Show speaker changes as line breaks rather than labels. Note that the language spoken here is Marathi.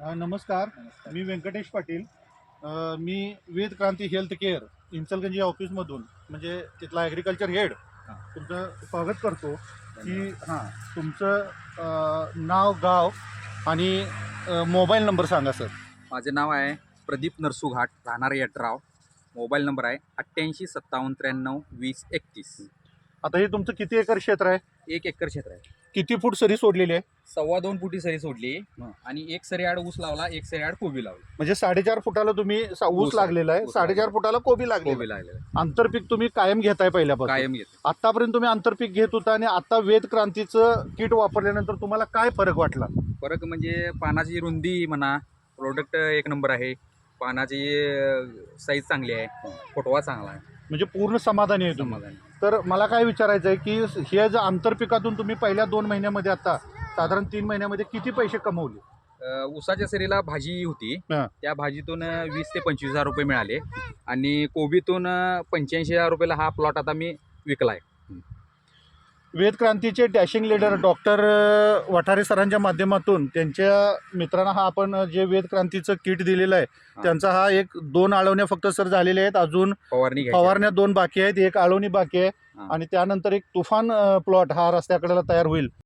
नमस्कार. मी व्यंकटेश पाटील. मी वेद क्रांती हेल्थ केअर इंचलगंजी ऑफिसमधून म्हणजे तिथला ॲग्रिकल्चर हेड
हां.
तुमचं स्वागत करतो की तुमचं नाव, गाव आणि मोबाईल नंबर सांगा सर.
माझे नाव आहे प्रदीप नरसू घाट, राहणार यड्राव. मोबाईल नंबर आहे 8857932031.
आता हे तुमचं किती एकर क्षेत्र आहे?
1 एकर क्षेत्र आहे.
किती फूट सरी सोडलेली आहे?
2.25 फुटी सरी सोडली आणि 1 सरी आड ऊस लावला, 1 सरी आड कोबी लावली.
म्हणजे 4.5 फुटाला तुम्ही ऊस
ऊस
लागलेला आहे,
ऊस
4.5 फुटाला कोबी लागलेला
कोबी
आहे.
लागलेला
आंतरपीक तुम्ही कायम घेताय पहिल्यापासून?
कायम घेतो.
आतापर्यंत तुम्ही आंतरपीक घेत होता आणि आता वेद क्रांतीचं किट वापरल्यानंतर तुम्हाला काय फरक वाटला?
फरक म्हणजे पानाची रुंदी म्हणा, प्रोडक्ट एक नंबर आहे. पानाची साईज चांगली आहे, फुटवा चांगला आहे.
म्हणजे पूर्ण समाधानी आहे तुम्ही.
समाधान.
तर मला काय विचारायचं आहे की हे जर आंतरपिकातून तुम्ही पहिल्या 2 महिन्यामध्ये आता साधारण 3 महिन्यामध्ये किती पैसे कमवले?
ऊसाच्या सरीला भाजी होती,
हां.
त्या भाजीतून 20 ते 25,000 रुपये मिळाले आणि कोबीतून 85,000 रुपयाला हा प्लॉट आता मी विकला आहे.
वेद क्रांतीचे डॅशिंग लीडर डॉक्टर वठारे सरांच्या माध्यमातून त्यांच्या मित्रांना हा आपण जे वेद क्रांतीचं किट दिलेलं आहे त्यांचा हा 2 आळवण्या फक्त सर झालेल्या आहेत. अजून
फवारणी घ्यायची.
फवारण्या 2 बाकी आहेत, 1 आळवणी बाकी आहे
हां.
आणि त्यानंतर एक तुफान प्लॉट हा रस्त्याकडेला तयार होईल.